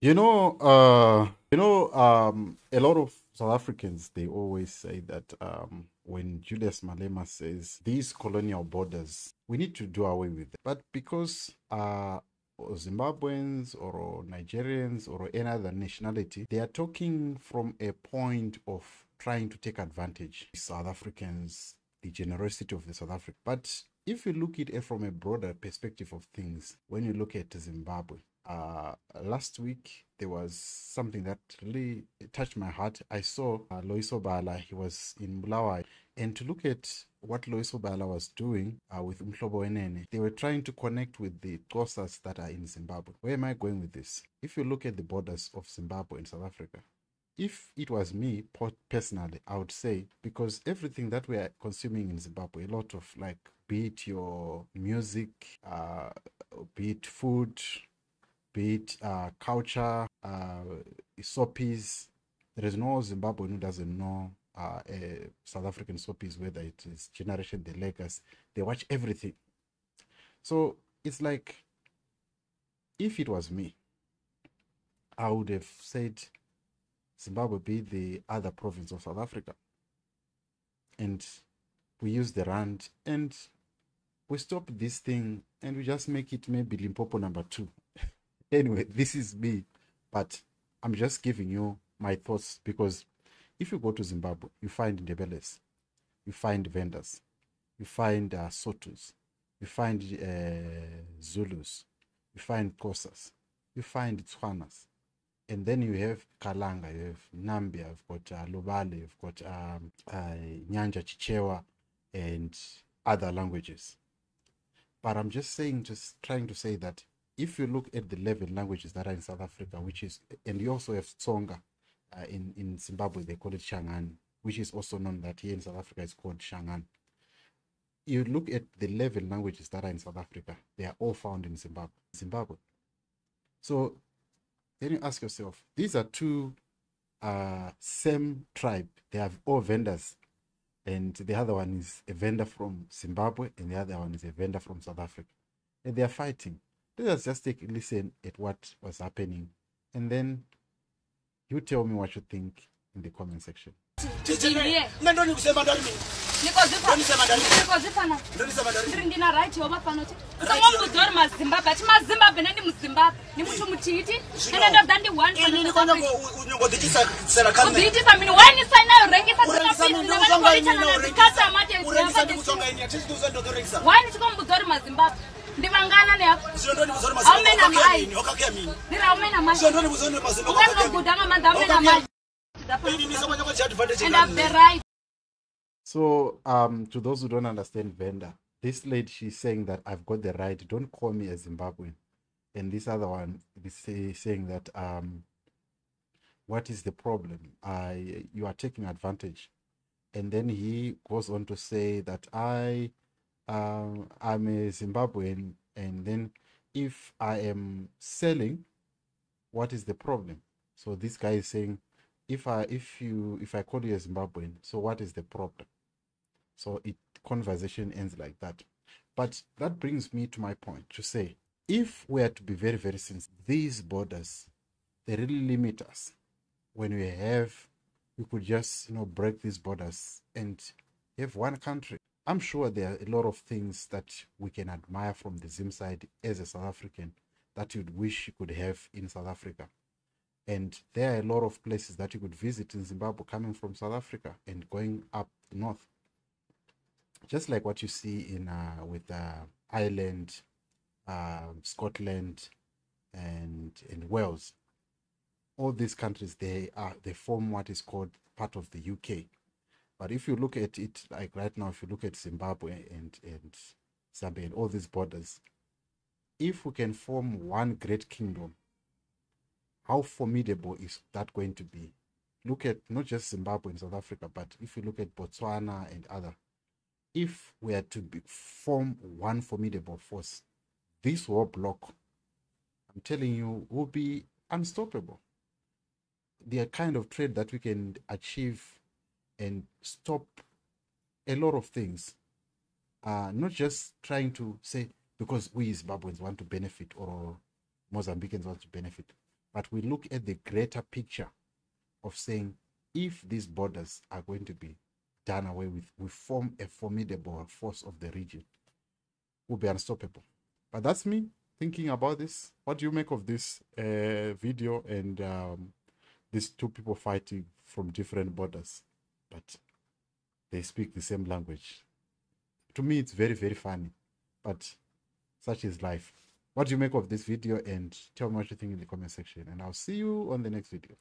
A lot of South Africans, they always say that when Julius Malema says these colonial borders, we need to do away with them. But because Zimbabweans or Nigerians or any other nationality, they are talking from a point of trying to take advantage of South Africans, the generosity of the South Africa. But if you look at it from a broader perspective of things, when you look at Zimbabwe, last week there was something that really touched my heart. I saw Loiso Bala, he was in Bulawayo, and to look at what Loiso Bala was doing with Umhlobo Wenene, they were trying to connect with the Xhosas that are in Zimbabwe. Where am I going with this? If you look at the borders of Zimbabwe and South Africa, if it was me personally, I would say, because everything that we are consuming in Zimbabwe, a lot of, like, be it your music, be it food, be it culture, soapies. There is no Zimbabwean who doesn't know South African soapies, whether it is Generation, the Lakers. They watch everything. So it's like, if it was me, I would have said Zimbabwe be the other province of South Africa. And we use the rand and we stop this thing and we just make it maybe Limpopo #2. Anyway, this is me, but I'm just giving you my thoughts, because if you go to Zimbabwe, you find Ndebeles, you find Vendas, you find Sotus, you find Zulus, you find Xhosas, you find Tswanas, and then you have Kalanga, you have Nambia, you've got Lubale, you've got Nyanja Chichewa, and other languages. But I'm just saying, just trying to say that if you look at the 11 languages that are in South Africa, which is, and you also have Tsonga, in Zimbabwe they call it Shangan, which is also known that here in South Africa it's called Shangan. You look at the 11 languages that are in South Africa, they are all found in Zimbabwe. So then you ask yourself, these are two same tribe, they have all vendors, and the other one is a vendor from Zimbabwe and the other one is a vendor from South Africa, and they are fighting. Let us just take a listen at what was happening, and then you tell me what you think in the comment section. So to those who don't understand Venda, this lady, she's saying that I've got the right, don't call me a Zimbabwean. And this other one is saying that what is the problem? You are taking advantage. And then he goes on to say that I'm a Zimbabwean, and then if I am selling, what is the problem? So this guy is saying, if I call you a Zimbabwean, so what is the problem? So conversation ends like that. But that brings me to my point to say, if we are to be very, very sensitive, these borders, they really limit us. When we could just break these borders and have one country. I'm sure there are a lot of things that we can admire from the Zim side as a South African that you'd wish you could have in South Africa. And there are a lot of places that you could visit in Zimbabwe coming from South Africa and going up north. Just like what you see in with Ireland, Scotland, and Wales. All these countries, they form what is called part of the UK. But if you look at it, like right now, if you look at Zimbabwe and Zambia and all these borders, if we can form one great kingdom, how formidable is that going to be? Look at not just Zimbabwe and South Africa, but if you look at Botswana and other, if we are to form one formidable force, this whole block, I'm telling you, will be unstoppable. The kind of trade that we can achieve and stop a lot of things, not just trying to say because we Zimbabweans want to benefit or Mozambicans want to benefit. but we look at the greater picture of saying, if these borders are going to be done away with, we form a formidable force of the region. We'll be unstoppable. But that's me thinking about this. What do you make of this video and these two people fighting from different borders, but they speak the same language? To me, it's very, very funny, but such is life. What do you make of this video? And tell me what you think in the comment section, and I'll see you on the next video.